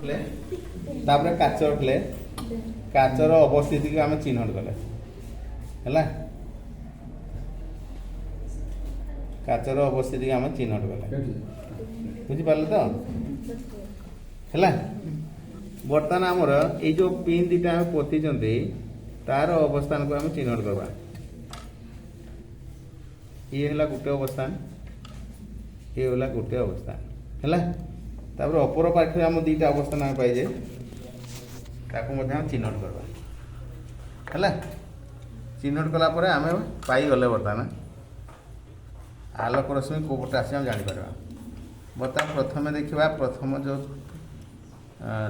तापर काच उठले काचर अवस्थिति को आम चिन्हट कले है काचर अवस्थिति को आम चिन्हट कले बुझिपारे तो है बर्तमान आमर ये जो पिन दीटा पोती तार अवस्थान को आम चिन्हट करवा ये है गोटे अवस्थान ये है गोटे अवस्थान है तापर अपर पार्श्व आम दीटा अवस्थान आम पाइजे चिन्हट करवा है चिन्हट कलापर आम पाईगले बर्तमान आलोक रश्मि को पटे आस जापर बर्तमान प्रथम देखा प्रथम जो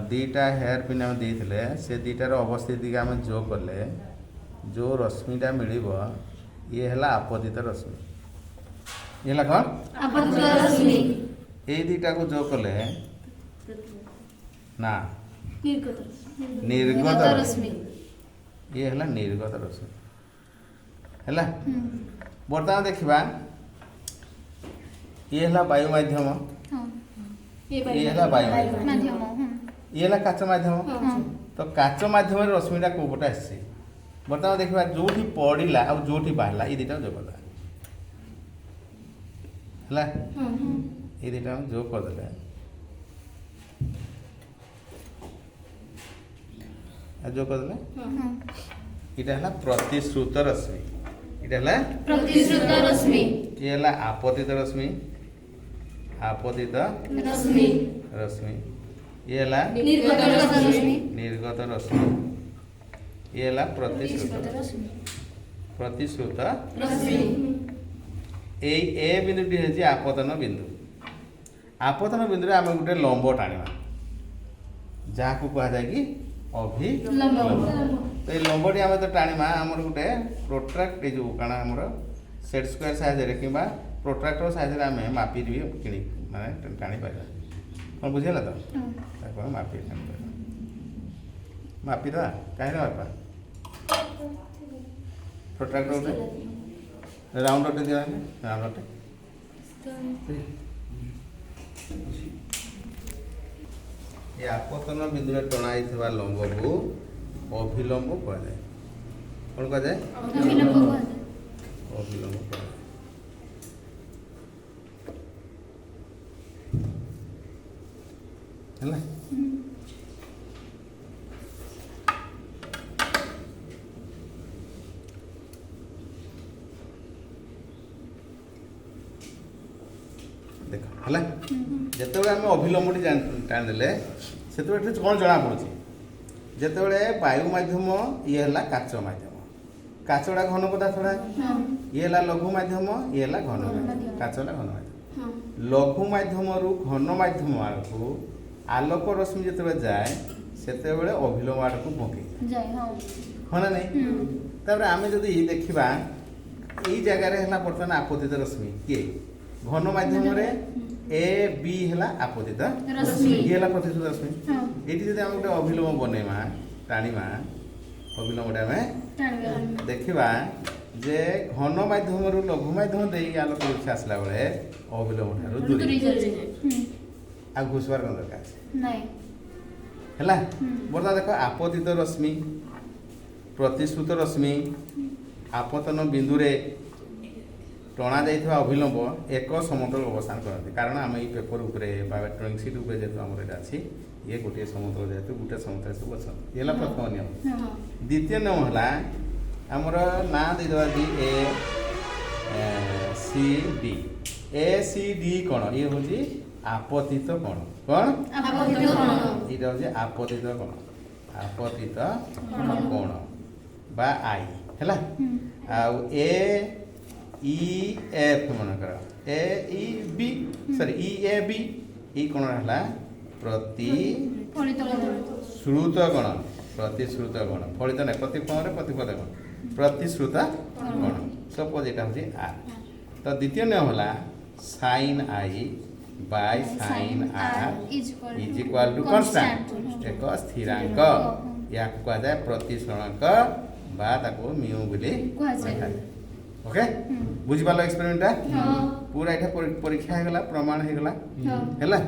दीटा हेयर पिन आम देते से दीटार अवस्थिति आम जो कले जो रश्मिटा मिल ये है आपतित रश्मि ये है कौन ये दीटा को जो कले ना निर्गत रश्मि ये है निर्गत रश्मि है बर्तमान देखा ये है वायु माध्यम ये है वायु माध्यम ये है काच माध्यम तो काच माध्यम रश्मिटा को पटे आस बर्तमान देखा जो पड़ा आ जो बाहर ये दीटा जो कला है ये दीटा जो करदे जो करदे यहाँ प्रतिश्रुत रश्मि ये है आपतित रश्मि आपतित रश्मि ये है निर्गत रश्मि ये है प्रतिश्रुत ए बिंदुटी है आपतन बिंदु आपतन बिंदु आम गोटे लंब टाणवा जहाँ को कह जाए कि अभिलंब तो ये लंबटी आम तो टाणवा आम गोटे प्रोट्राक्ट जो कारण आम सेट स्क्वायर साइज कि प्रोट्राक्टर साइज आम मापी भी कि माने टाणी पार कौन बुझेगा तो मापी मापी दवा कहीं बापा प्रोट्राक्टर गोटे राउंडटे दिया राउंडटे ये आपतन बिंदु टणाई लंब को अभिलंब कहुए कौन कहुए अभिलंब कहुए देख है जिते आम अभिलंबटी टाणिदे से कौन जना पड़े जिते वायु माध्यम ये है काच माध्यम काचटा घन पदार्थटा ये है लघु माध्यम ये है घन माध्यम काचटा घन माध्यम लघु माध्यम रु घन माध्यम आड़क आलोक रश्मि जिते जाए से अभिलंब आड़क बंके हाँ ना नहीं तापर आम जो देखा ये जगार है बर्तमान आपतित रश्मि किए घन माध्यम ए बी है आपतित ये है प्रतिश्रुत रश्मि ये जब आम गोटे अभिलंब बनवा टाणीमा अभिलंब आम देखा जे घन माध्यम रु लघु माध्यम दे आलोक रश्मि आसला बेले अभिलंब ठार दूरी आ घुसबार कौन दरकार है बर्तमान देख आपतित रश्मि प्रतिश्रुत रश्मि आपतन बिंदुरे टणा जाइथिबा अभिलंब एक समतल अवस्थान करते कारण आम ये पेपर उपरे ड्रॉइंग सीट उपरे जेतु आमर एटा अछि ये गोटे समतल जेतु गोटे समतल सब अच्छा ये प्रथम नियम द्वितीय नियम है आमर ना देदेबा जी ए C D A C D कौन ये हूँ आपतित कौन कौन ये हूँ आपतित कौन आपतित कौन बा आई है आउ ए ई एफ मनकर A E B sorry E A B E कौन है प्रतिश्रुत गण प्रतिश्रुत गण फलित नहीं प्रतिपद प्रतिपद गण प्रतिश्रुत गण सपोज यहाँ हूँ आर तो द्वितीय नियम है sine i by sine r is equal to constant एक स्थिरांक या कह जाए प्रतिशतक बा म्यू बोली ओके बुझी पाल एक्सपेरिमेंट पूरा यहाँ परीक्षा हो गला प्रमाण हो गला